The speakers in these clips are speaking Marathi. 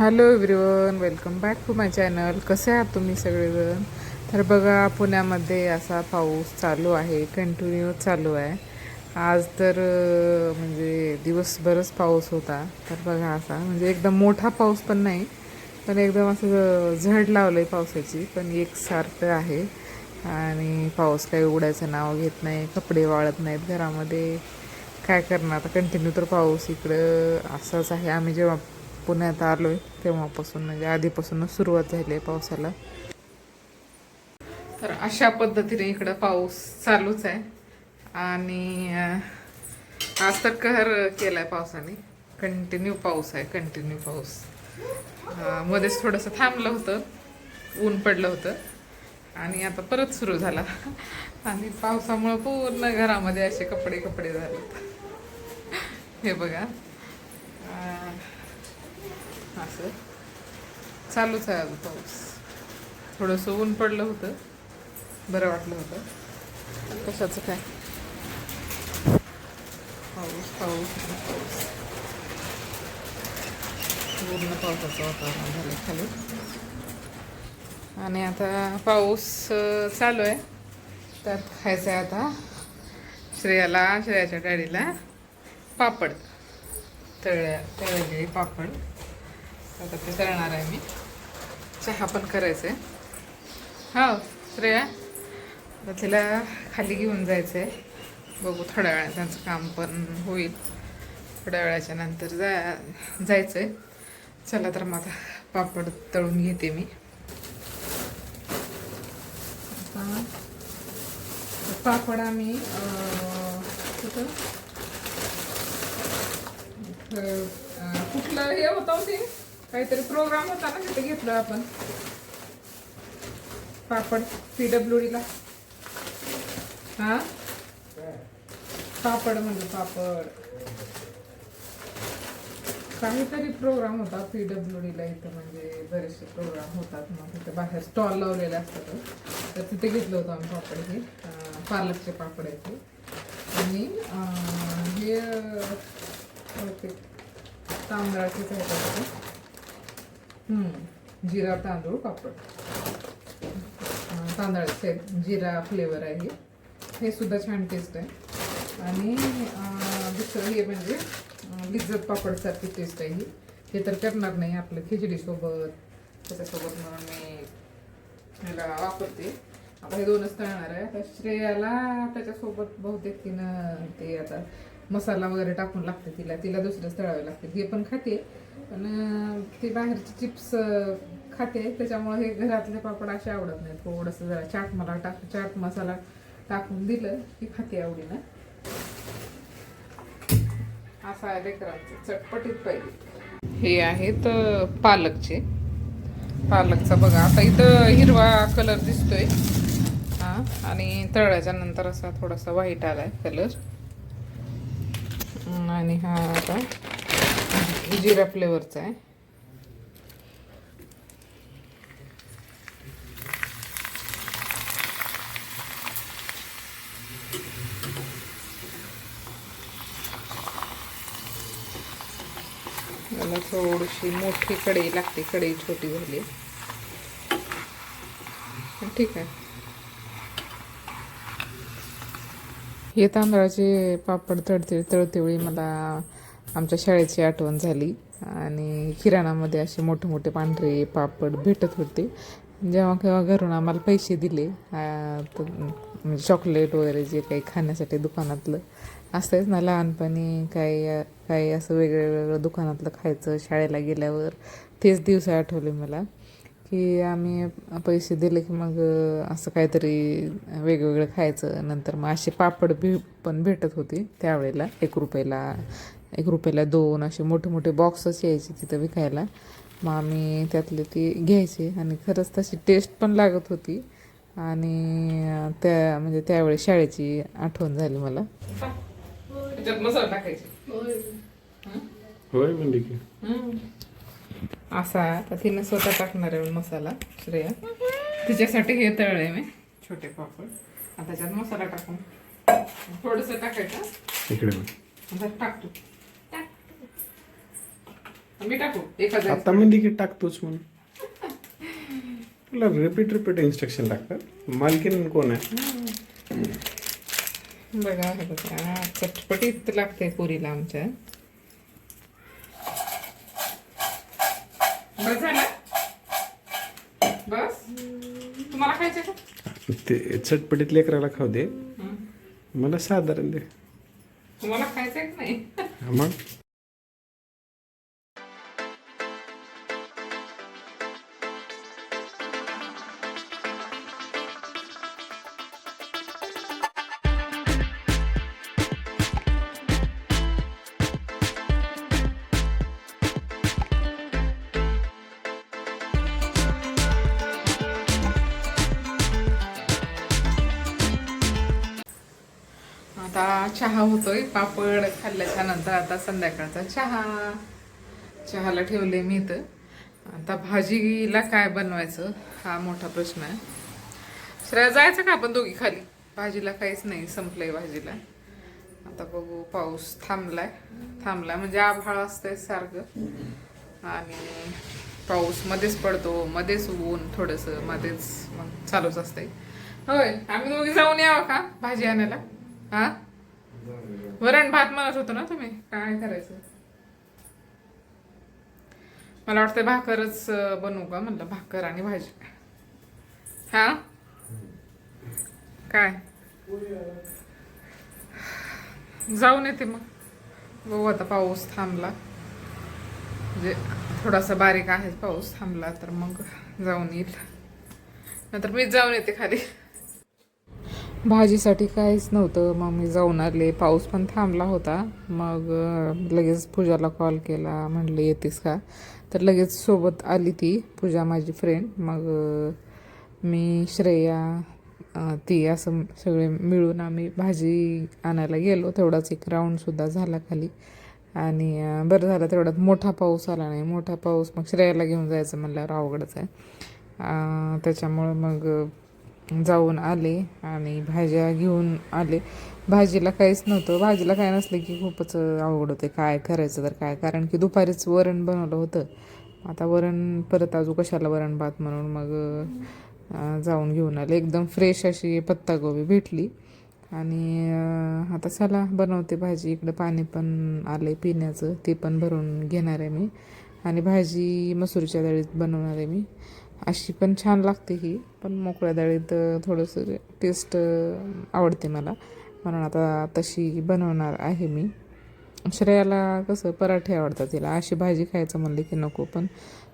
Hello everyone, welcome back to my channel. कसे आहात तुम्ही सगळेजण? तर बघा, पुण्यामध्ये असा पाऊस चालू आहे, कंटिन्यू चालू आहे. आज तर म्हणजे दिवसभरच पाऊस होता. तर बघा, असा म्हणजे एकदम मोठा पाऊस पण नाही, पण एकदम असं झड लावलं आहे पावसाची, पण एकसारखं आहे. आणि पाऊस काही उघडायचं नाव घेत नाही, कपडे वाळत नाहीत घरामध्ये. काय करणार आता, कंटिन्यू तर पाऊस इकडं असाच आहे. आम्ही जेव्हा पुण्यात आलो आहे तेव्हापासून म्हणजे आधीपासूनच सुरुवात झाली आहे पावसाला. तर अशा पद्धतीने इकडं पाऊस चालूच आहे. आणि आज तर कहर केलाय पावसाने. कंटिन्यू पाऊस आहे, कंटिन्यू पाऊस. मध्येच थोडंसं थांबलं होतं, ऊन पडलं होतं आणि आता परत सुरू झाला. आणि पावसामुळं पूर्ण घरामध्ये असे कपडे कपडे झाले. हे बघा, असं चालूच आहे अजून पाऊस. थोडंसं ऊन पडलं होतं, बरं वाटलं होतं. कशाचं काय, पाऊस पाऊस पाऊस, पूर्ण पावसाचं वातावरण झालं खाली. आणि आता पाऊस चालू आहे. त्यात खायचं आहे आता श्रेयाच्या डॅडीला पापड, तळलेले पापड. आता ते तळणार आहे मी. चहा पण करायचं आहे. हो श्रेया, आता तिला खाली घेऊन जायचं आहे. बघू, थोड्या वेळात त्यांचं काम पण होईल. थोड्या वेळाच्या नंतर जायचं आहे. चला तर मग आता पापड तळून घेते मी. आता पापड आम्ही कुठं कुठलं हे होतं, ते काहीतरी प्रोग्राम होता ना, तिथे घेतलं आपण पापड. PWDला. हा, पापड म्हणजे पापड, काहीतरी प्रोग्राम होता PWDला इथं. म्हणजे बरेचसे प्रोग्राम होतात, मग तिथे बाहेर स्टॉल लावलेले असतात. तर तिथे घेतलं होतं आम्ही पापड. हे पालकचे पापड आहेत ते. आणि हे तांदळाचेच आहेत. जिरा तांदूळ पापड, तांदळाचे जिरा फ्लेवर आहे. हे सुद्धा छान टेस्ट आहे. आणि दुसरं हे म्हणजे लिज्जत पापडसारखी टेस्ट आहे ही. हे तर करणार नाही आपलं खिचडीसोबत, त्याच्यासोबत म्हणून मी ह्याला वापरते. आता हे दोनच तळणार आहे. आता श्रेयाला त्याच्यासोबत बहुतेक तिनं ते आता मसाला वगैरे टाकून लागते तिला दुसरंच तळावे लागते. हे पण खाते, पण ते बाहेरचे चिप्स खाते, त्याच्यामुळे हे घरातले पापड असे आवडत नाहीत. थोडंसं जरा चाट मसाला टाकून दिलं की खाते आवडीनं. असं आहे लेकरांचं, चटपटीत पाहिजे. हे आहेत पालकचा बघा. आता इथं हिरवा कलर दिसतोय, हा, आणि तळल्याच्या नंतर असा थोडासा व्हाईट आलाय कलर. आणि हा आता जिरा फ्लेवरचा आहे. मला थोडीशी मोठी कढई लागते, कढई छोटी झाली, ठीक आहे. हे तांदळाचे पापड तळतेवेळी मला आमच्या शाळेची आठवण झाली. आणि किराणामध्ये असे मोठे मोठे पांढरे पापड भेटत होते. जेव्हा केव्हा घरून आम्हाला पैसे दिले, म्हणजे चॉकलेट वगैरे जे काही खाण्यासाठी दुकानातलं असतंच ना लहानपणी, काही असं वेगळं दुकानातलं खायचं शाळेला गेल्यावर. तेच दिवस आठवले मला, की आम्ही पैसे दिले की मग असं काहीतरी वेगवेगळं खायचं. नंतर मग असे पापड पण भेटत होते त्यावेळेला. 1 रुपयाला 2 असे मोठे मोठे बॉक्सच यायचे तिथं विकायला. मग आम्ही त्यातले ते घ्यायचे, आणि खरंच तशी टेस्ट पण लागत होती. आणि म्हणजे त्यावेळी शाळेची आठवण झाली मला. मसाला टाकायचे होय म्हणजे की असा. आता तिने स्वतः टाकणार आहे मसाला श्रेया. तिच्यासाठी हे तळले मी छोटे पापड. आता त्याच्यात मसाला टाकून थोडंसं टाकायचं. इकडे टाकतो. मी टाकू एखाद्या आता म्हणली की टाकतोच म्हणून. तुला रिपीट इन्स्ट्रक्शन लागतात. मालकीन कोण आहे? बघा हे बघा चटपटीत लागते पुरीला आमच्या. बस झालं बस. तुम्हाला खायचं का? ते चटपटीत लेकराला खाऊ दे, मला साधारण दे. तुम्हाला खायचंय का नाही? हा मग आता चहा होतोय. पापड खाल्ल्याच्या नंतर आता संध्याकाळचा चहाला ठेवले मी इथं. आता भाजीला काय बनवायचं हा मोठा प्रश्न आहे. श्रेया जायचं का आपण दोघी खाली? भाजीला काहीच नाही, संपलंय भाजीला. आता बघू. पाऊस थांबलाय म्हणजे आभाळ असतंय सारखं आणि पाऊस मध्येच पडतो, मध्येच ऊन थोडंसं, मध्येच मग चालूच असतंय. होय, आम्ही दोघी जाऊन यावं का भाजी आणायला? हा, वरण भात म्हणत होतो ना तुम्ही, काय करायचं? मला वाटतं भाकरच बनवू का म्हणलं, भाकर आणि भाजी. हा काय जाऊन येते मग. बघू आता पाऊस थांबला म्हणजे थोडासा बारीक आहे, पाऊस थांबला तर मग जाऊन येईल, नंतर मीच जाऊन येते खाली. भाजीसाठी काहीच नव्हतं, मग मी जाऊन आले. पाऊस पण थांबला होता. मग लगेच पूजाला कॉल केला, म्हणले येतेस का? तर लगेच सोबत आली ती पूजा, माझी फ्रेंड. मग मी, श्रेया, ती असं सगळे मिळून आम्ही भाजी आणायला गेलो. तेवढाच एक राऊंडसुद्धा झाला खाली. आणि बरं झालं तेवढ्यात मोठा पाऊस आला नाही. मोठा पाऊस मग श्रेयाला घेऊन जायचं म्हणल्यावर अवघडच आहे. त्याच्यामुळं मग जाऊन आले आणि भाज्या घेऊन आले. भाजीला काहीच नव्हतं. भाजीला काय नसलं की खूपच अवघड होते, काय करायचं तर काय. कारण की दुपारीच वरण बनवलं होतं. आता वरण परत अजून कशाला वरण भात म्हणून मग जाऊन घेऊन आले. एकदम फ्रेश अशी पत्तागोबी भेटली. आणि आता चला बनवते भाजी. इकडं पाणी पण आले पिण्याचं, ते पण भरून घेणार आहे मी. आणि भाजी मसूरच्या डाळीत बनवणार आहे मी. अशी पण छान लागते ही, पण मोकळ्या डाळीत थोडंसं टेस्ट आवडते मला, म्हणून आता तशी बनवणार आहे मी. श्रेयाला कसं पराठे आवडतात, तिला अशी भाजी खायचं म्हणले की नको, पण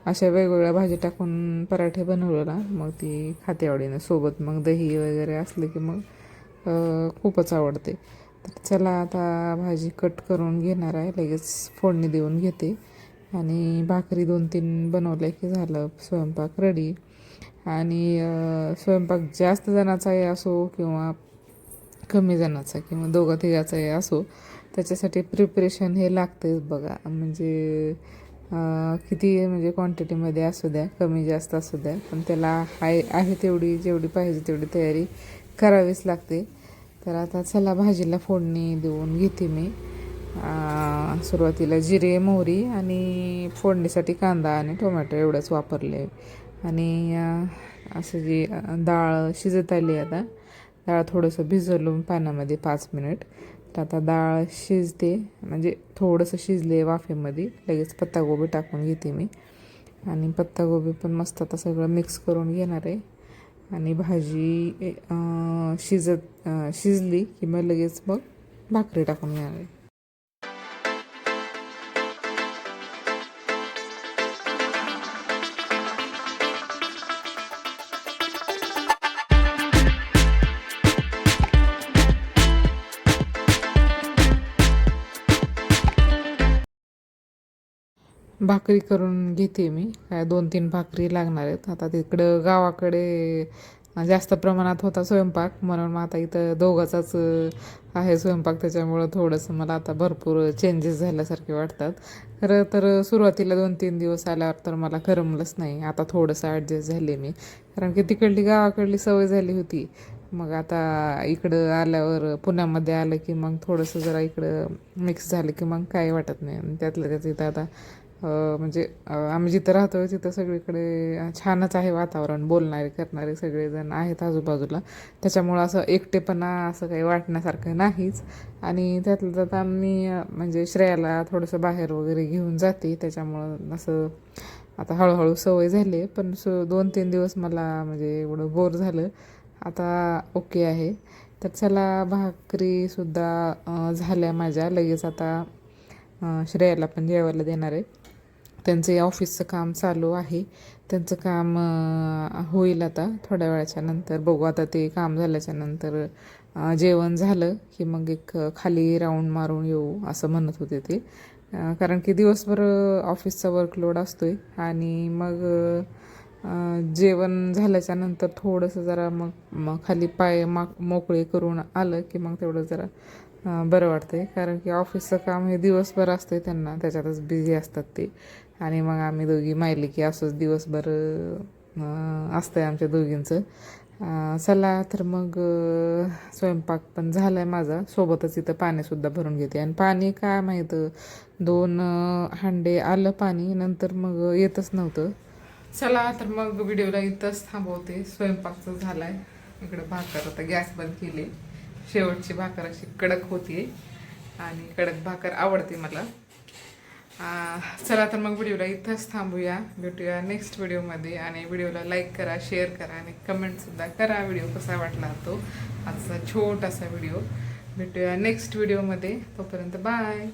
अशा वेगवेगळ्या भाजी टाकून पराठे बनवलं ना मग ती खाते आवडीनं. सोबत मग दही वगैरे असलं की मग खूपच आवडते. तर चला आता भाजी कट करून घेणार आहे, लगेच फोडणी देऊन घेते. आणि भाकरी 2-3 बनवल्या की झालं स्वयंपाक रेडी. आणि स्वयंपाक जास्त जणाचाही असो किंवा कमी जणाचा किंवा दोघा तिघाचाही असो, त्याच्यासाठी प्रिपरेशन हे लागतेच बघा. म्हणजे किती म्हणजे क्वांटिटीमध्ये असू द्या, कमी जास्त असू द्या, पण त्याला आहे तेवढी, जेवढी पाहिजे तेवढी तयारी करावीच लागते. तर आता चला भाजीला फोडणी देऊन घेते मी. सुरुवातीला जिरे, मोहरी आणि फोडणीसाठी कांदा आणि टोमॅटो एवढंच वापरले. आणि असं जी डाळ शिजत आली, आता डाळ थोडंसं भिजवलं पाण्यामध्ये 5 मिनिट. तर आता डाळ शिजते, म्हणजे थोडंसं शिजले वाफेमध्ये, लगेच पत्तागोबी टाकून घेते मी. आणि पत्तागोबी पण मस्त आता सगळं मिक्स करून घेणार आहे. आणि भाजी शिजली की मग लगेच मग भाकरी टाकून घेणार आहे. भाकरी करून घेते मी, काय 2-3 भाकरी लागणार आहेत. आता तिकडं गावाकडे जास्त प्रमाणात होता स्वयंपाक, म्हणून मग आता इथं दोघाचाच आहे स्वयंपाक. त्याच्यामुळं थोडंसं मला आता भरपूर चेंजेस झाल्यासारखे वाटतात. खरं तर सुरुवातीला 2-3 दिवस आल्यावर तर मला करमलंच नाही. आता थोडंसं ॲडजस्ट झाले मी, कारण की तिकडली गावाकडली सवय झाली होती. मग आता इकडं आल्यावर पुण्यामध्ये आलं की मग थोडंसं जरा इकडं मिक्स झालं की मग काही वाटत नाही. त्यातलं त्यात इथं आता म्हणजे आम्ही जिथं राहतो तिथं सगळीकडे छानच आहे वातावरण, बोलणारे करणारे सगळेजण आहेत आजूबाजूला. त्याच्यामुळं असं एकटेपणा असं काही वाटण्यासारखं नाहीच. आणि त्यातलं त्यात आम्ही म्हणजे श्रेयाला थोडंसं बाहेर वगैरे घेऊन जाते, त्याच्यामुळं असं आता हळूहळू सवय झाली आहे. पण 2-3 दिवस मला म्हणजे एवढं बोर झालं. आता ओके आहे. तर चला, भाकरीसुद्धा झाल्या माझ्या. लगेच आता श्रेयाला पण जेवायला देणार आहे. त्यांचे ऑफिसचं काम चालू आहे. त्यांचं काम होईल आता थोड्या वेळाच्या नंतर. बघू आता ते काम झाल्याच्या नंतर जेवण झालं की मग एक खाली राऊंड मारून येऊ असं म्हणत होते ते. कारण की दिवसभर ऑफिसचा वर्कलोड असतो आहे. आणि मग जेवण झाल्याच्या नंतर थोडंसं जरा मग खाली पाय मोकळे करून आलं की मग तेवढं जरा बरं वाटतं आहे. कारण की ऑफिसचं काम हे दिवसभर असतं आहे त्यांना, त्याच्यातच बिझी असतात ते. आणि मग आम्ही दोघी मायली की असंच दिवसभर असतं आहे आमच्या दोघींचं. चला तर मग स्वयंपाक पण झाला आहे माझा. सोबतच इथं पाणीसुद्धा भरून घेते. आणि पाणी काय माहीत 2 हांडे आलं पाणी, नंतर मग येतच नव्हतं. चला तर मग व्हिडिओला इथंच थांबवते. स्वयंपाकचं झाला आहे. इकडं भाकर आता गॅस बंद केली. शेवटची भाकर अशी कडक होती आणि कडक भाकर आवडते मला. चला तर मग व्हिडिओला इथंच थांबूया. भेटूया नेक्स्ट व्हिडिओमध्ये. आणि व्हिडिओला लाईक करा, शेअर करा आणि कमेंटसुद्धा करा व्हिडिओ कसा वाटला तो आजचा छोटासा व्हिडिओ. भेटूया नेक्स्ट व्हिडिओमध्ये. तोपर्यंत बाय.